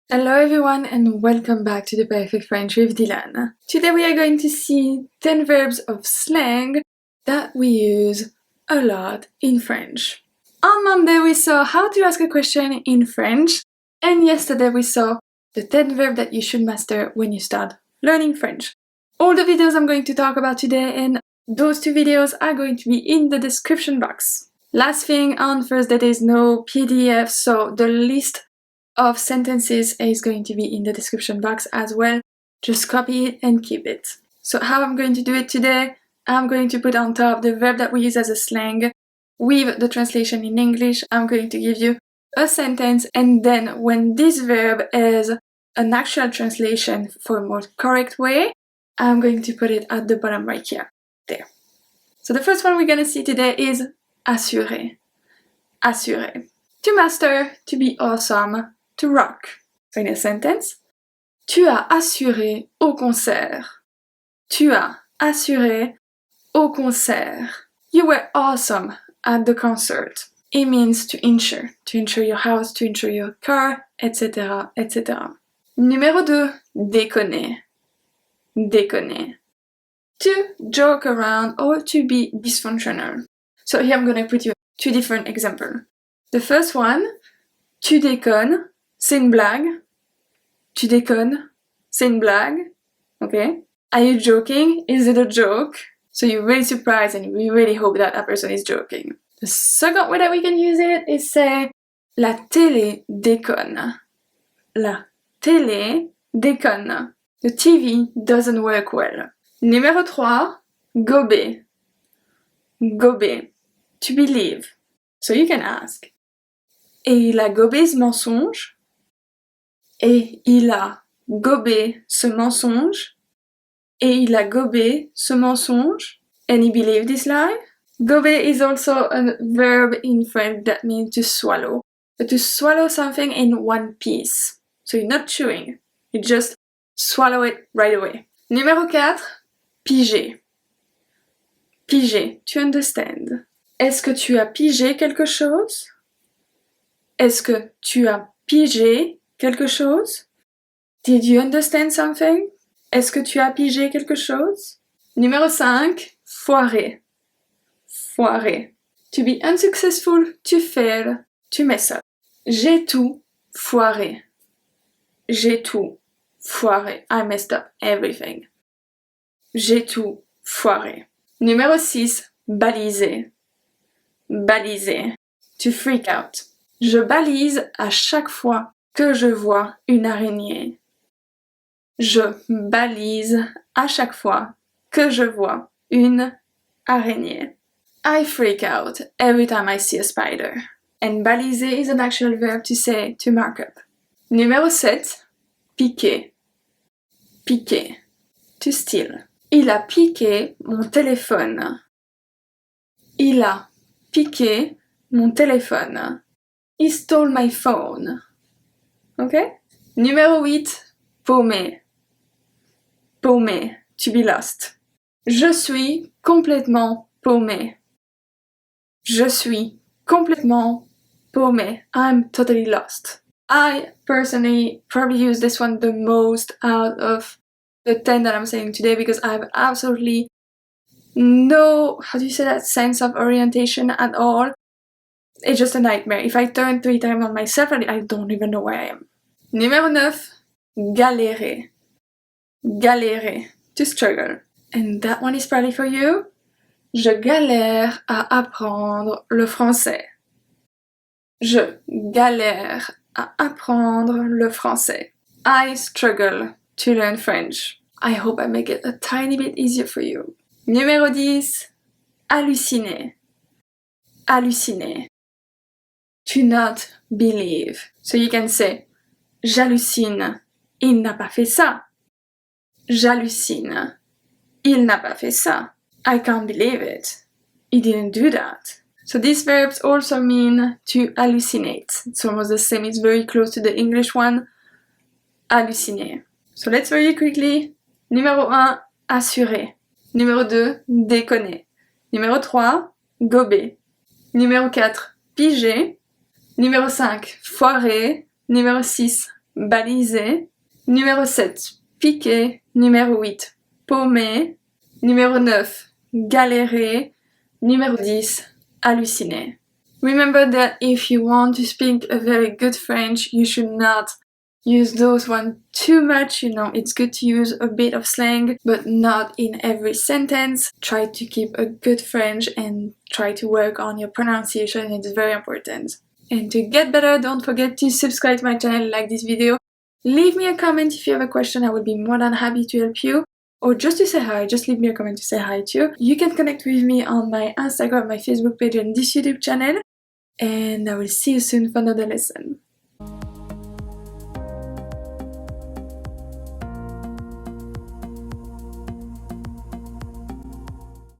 Hello everyone and welcome back to the Perfect French with Dylane. Today we are going to see 10 verbs of slang that we use a lot in French. On Monday we saw how to ask a question in French, and yesterday we saw the 10 verbs that you should master when you start learning French. All the videos I'm going to talk about today and those two videos are going to be in the description box. Last thing, on Thursday there is no PDF, so the list of sentences is going to be in the description box as well. Just copy it and keep it. So how I'm going to do it today, I'm going to put on top the verb that we use as a slang with the translation in English. I'm going to give you a sentence, and then when this verb is an actual translation for a more correct way, I'm going to put it at the bottom right here. There. So the first one we're going to see today is assurer. Assurer. To master, to be awesome, to rock. So in a sentence, tu as assuré au concert. Tu as assuré au concert. You were awesome at the concert. It means to insure your house, to insure your car, etc., etc. Numéro 2, déconner. Déconner. To joke around or to be dysfunctional. So here I'm going to put you two different examples. The first one, tu déconnes, c'est une blague. Tu déconnes, c'est une blague. Okay? Are you joking? Is it a joke? So you're really surprised and we really hope that that person is joking. The second way that we can use it is say, la télé déconne. La télé déconne. The TV doesn't work well. Numéro 3, gober. Gober. To believe. So you can ask, et il a gobé ce mensonge? Et il a gobé ce mensonge? Et il a gobé ce mensonge? And he believed this lie? Gober is also a verb in French that means to swallow. But to swallow something in one piece. So you're not chewing. You just swallow it right away. Numéro 4, piger. Piger, to understand. Est-ce que tu as pigé quelque chose? Est-ce que tu as pigé quelque chose? Did you understand something? Est-ce que tu as pigé quelque chose? Numéro 5, foirer. Foirer. To be unsuccessful, to fail, to mess up. J'ai tout foiré. J'ai tout foiré. I messed up everything. J'ai tout foiré. Numéro 6, baliser. Baliser. To freak out. Je balise à chaque fois que je vois une araignée. Je balise à chaque fois que je vois une araignée. I freak out every time I see a spider. And baliser is an actual verb to say to mark up. Numéro 7, piquer. Piquer. To steal. Il a piqué mon téléphone. Il a piqué mon téléphone. He stole my phone. Okay? Numéro 8, paumer. Paumer, to be lost. Je suis complètement paumé. Je suis complètement paumé. I'm totally lost. I personally probably use this one the most out of the 10 that I'm saying today because I have absolutely no, how do you say that, sense of orientation at all. It's just a nightmare. If I turn 3 times on myself, I don't even know where I am. Numéro 9, galérer. Galérer, to struggle. And that one is probably for you. Je galère à apprendre le français. Je galère à apprendre le français. I struggle to learn French. I hope I make it a tiny bit easier for you. Numéro 10, halluciner. Halluciner. To not believe. So you can say, j'hallucine, il n'a pas fait ça. J'hallucine, il n'a pas fait ça. I can't believe it. He didn't do that. So these verbs also mean to hallucinate. It's almost the same, it's very close to the English one. Halluciner. So let's very quickly. Numéro 1, assurer. Numéro 2, déconner. Numéro 3, gober. Numéro 4, piger. Numéro 5, foirer. Numéro 6, baliser. Numéro 7, piquer. Numéro 8, paumer. Numéro 9, galérer. Numéro 10, halluciner. Remember that if you want to speak a very good French, you should not use those ones too much. You know, it's good to use a bit of slang, but not in every sentence. Try to keep a good French and try to work on your pronunciation. It's very important. And to get better, don't forget to subscribe to my channel, like this video. Leave me a comment if you have a question. I will be more than happy to help you. Or just to say hi, just leave me a comment to say hi too. You can connect with me on my Instagram, my Facebook page, and this YouTube channel. And I will see you soon for another lesson.